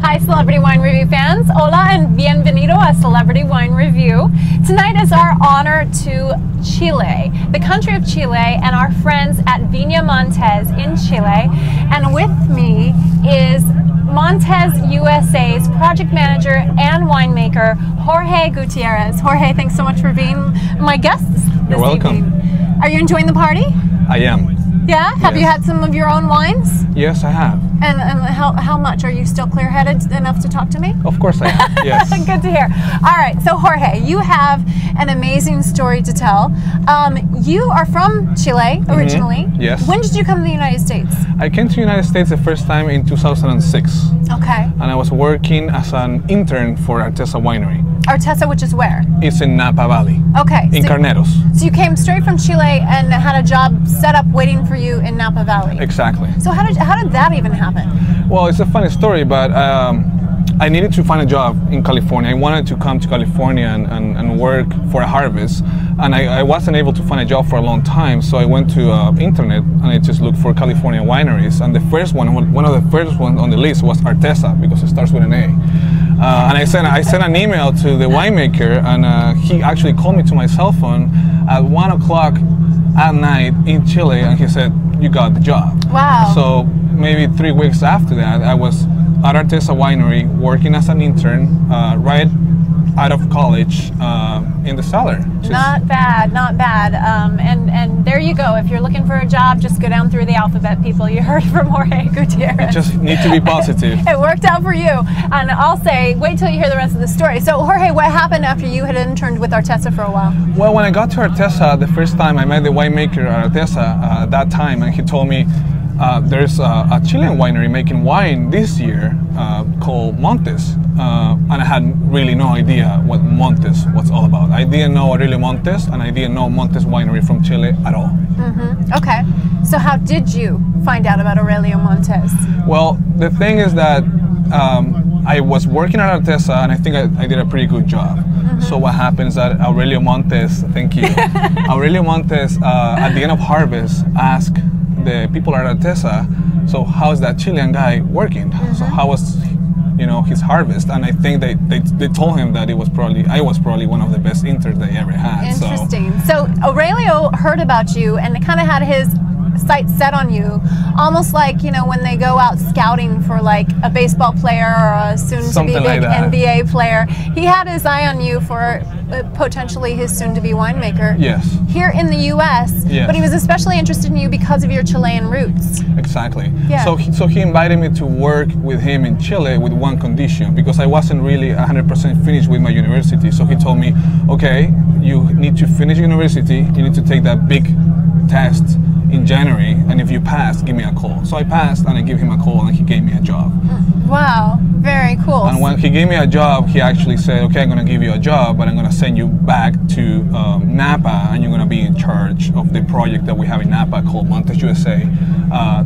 Hi, Celebrity Wine Review fans. Hola and bienvenido a Celebrity Wine Review. Tonight is our honor to Chile, the country of Chile, and our friends at Viña Montes in Chile. And with me is Montes USA's project manager and winemaker, Jorge Gutierrez. Jorge, thanks so much for being my guest this You're welcome. evening. Are you enjoying the party? I am. Yeah? Have you had some of your own wines? Yes, I have. And how much? Are you still clear-headed enough to talk to me? Of course I am, yes. Good to hear. All right, so Jorge, you have an amazing story to tell. You are from Chile originally. Yes. When did you come to the United States? I came to the United States the first time in 2006. Okay. And I was working as an intern for Artesa Winery. Artesa, which is where? It's in Napa Valley. Okay. In Carneros. So you came straight from Chile and had a job set up waiting for you in Napa Valley. Exactly. So how did that even happen? Well, it's a funny story, but I needed to find a job in California. I wanted to come to California and work for a harvest, and I wasn't able to find a job for a long time, so I went to internet and I just looked for California wineries, and the first one of the first ones on the list was Artesa, because it starts with an A. And I sent an email to the winemaker, and he actually called me to my cell phone at 1 o'clock at night in Chile, and he said, "You got the job." Wow. So maybe 3 weeks after that, I was at Artesa Winery working as an intern right out of college in the cellar. Not bad, not bad. And there you go. If you're looking for a job, just go down through the alphabet, people. You heard from Jorge Gutierrez. You just need to be positive. It worked out for you. And I'll say, wait till you hear the rest of the story. So Jorge, what happened after you had interned with Artesa for a while? Well, when I got to Artesa, the first time I met the winemaker at Artesa at that time, and he told me, there's a Chilean winery making wine this year called Montes, and I had really no idea what Montes was all about. I didn't know Aurelio Montes, and I didn't know Montes Winery from Chile at all. Okay, so how did you find out about Aurelio Montes? Well, the thing is that I was working at Artesa, and I think I did a pretty good job. So what happens that Aurelio Montes, thank you, Aurelio Montes at the end of harvest asked the people at Artesa, so how's that Chilean guy working? So how was, his harvest? And I think they told him that I was probably one of the best interns they ever had. Interesting. So Aurelio heard about you and kind of had his sights set on you, almost like when they go out scouting for like a baseball player or a soon-to-be big NBA player. He had his eye on you for potentially his soon-to-be winemaker. Yes. Here in the U.S. Yes. But he was especially interested in you because of your Chilean roots. Exactly. Yeah. So he invited me to work with him in Chile with one condition, because I wasn't really 100% finished with my university. So he told me, okay, you need to finish university, you need to take that big test in January, and if you pass, give me a call. So I passed, and I gave him a call, and he gave me a job. Wow, very cool. And when he gave me a job, he actually said, okay, I'm going to give you a job, but I'm going to send you back to Napa, and you're going to be in charge of the project that we have in Napa called Montes USA,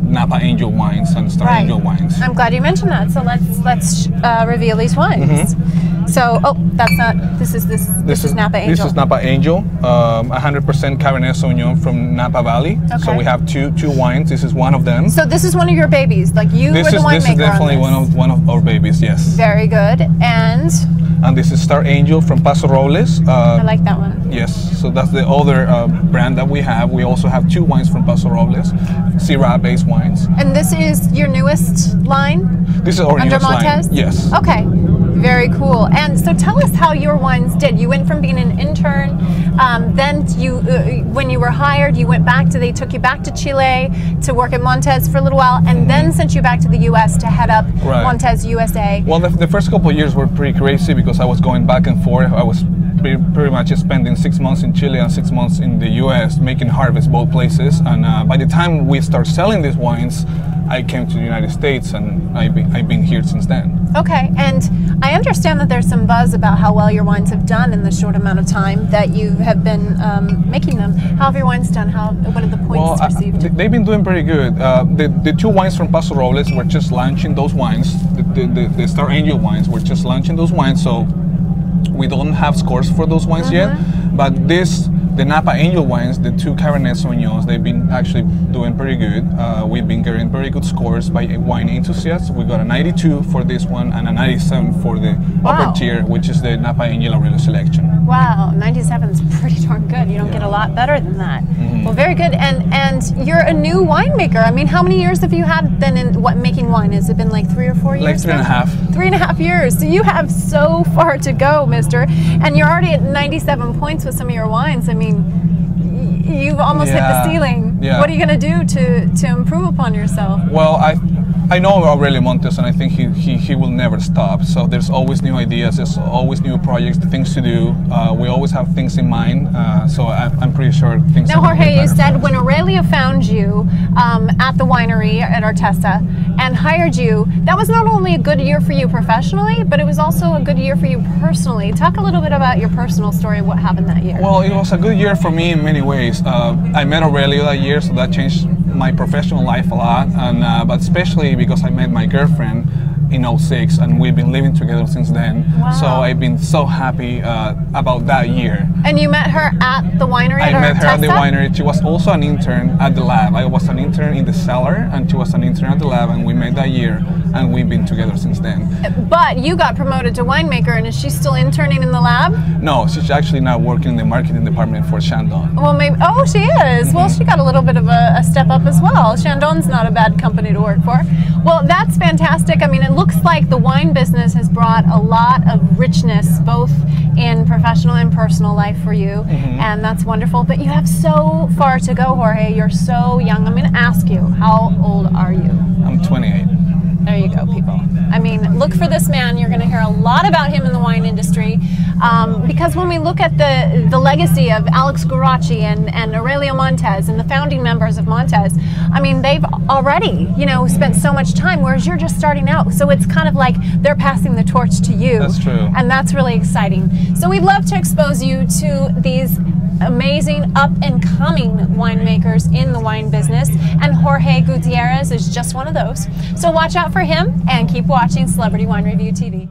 Napa Angel wines and Star Angel wines. I'm glad you mentioned that. So let's reveal these wines. So, that's not. This is Napa Angel. This is Napa Angel, 100% Cabernet Sauvignon from Napa Valley. Okay. So we have two wines. This is one of them. So this is one of your babies, like you were the winemaker. This is definitely one of our babies. Yes. Very good. And this is Star Angel from Paso Robles. I like that one. Yes. So that's the other brand that we have. We also have two wines from Paso Robles, Syrah-based wines. And this is your newest line? This is our newest Montes? line. Yes. Okay. Very cool. And so tell us how your wines did. You went from being an intern, then you, when you were hired, they took you back to Chile to work at Montes for a little while, and then sent you back to the U.S. to head up Montes USA. Well, the first couple of years were pretty crazy because I was going back and forth. I was pretty much spending 6 months in Chile and 6 months in the U.S. making harvest both places. And by the time we start selling these wines, I came to the United States, and I've been here since then. Okay, and I understand that there's some buzz about how well your wines have done in the short amount of time that you have been making them. How have your wines done? What are the points received? They've been doing pretty good. The two wines from Paso Robles, we're just launching those wines. The Star Angel wines, we're just launching those wines, so we don't have scores for those wines yet. But the Napa Angel wines, the 2 Cabernet Sauvignons, they've been actually doing pretty good. We've been getting very good scores by wine enthusiasts. We got a 92 for this one and a 97 for the upper tier, which is the Napa Angel Aurelio selection. Wow, 97 is pretty darn good. You don't get a lot better than that. Well, very good. And you're a new winemaker. I mean, how many years have you had then in making wine? Has it been like 3 or 4 years? Like 3.5. 3.5 years. So you have so far to go, mister. And you're already at 97 points with some of your wines. I mean, you've almost hit the ceiling. Yeah. What are you going to do to improve upon yourself? Well, I know Aurelio Montes, and I think he will never stop. So there's always new ideas, there's always new projects, things to do. We always have things in mind. So I'm pretty sure things. Now, Jorge, you said when Aurelio found you at the winery at Artesa and hired you, that was not only a good year for you professionally, but it was also a good year for you personally. Talk a little bit about your personal story, what happened that year. Well, it was a good year for me in many ways. I met Aurelio that year, so that changed my professional life a lot, and but especially because I met my girlfriend in 06 and we've been living together since then. Wow. So I've been so happy about that year. And you met her at the winery? I met her at the winery. She was also an intern at the lab. I was an intern in the cellar and she was an intern at the lab, and we met that year and we've been together since then. But you got promoted to winemaker, and is she still interning in the lab? No, she's actually now working in the marketing department for Chandon. Well, maybe. Oh, she is. Well, she got a little bit of a step up as well. Chandon's not a bad company to work for. Well, that's fantastic. I mean, it looks like the wine business has brought a lot of richness, both in professional and personal life for you, and that's wonderful. But you have so far to go, Jorge. You're so young. I'm going to ask you, how old are you? I'm 28. There you go, people. I mean, look for this man. You're going to hear a lot about him in the wine industry, because when we look at the legacy of Alex Guracci and Aurelio Montes and the founding members of Montes, I mean, they've already, spent so much time, whereas you're just starting out. So it's kind of like they're passing the torch to you. That's true. And that's really exciting. So we'd love to expose you to these amazing up-and-coming winemakers in the wine business, and Jorge Gutierrez is just one of those. So watch out for him and keep watching Celebrity Wine Review TV.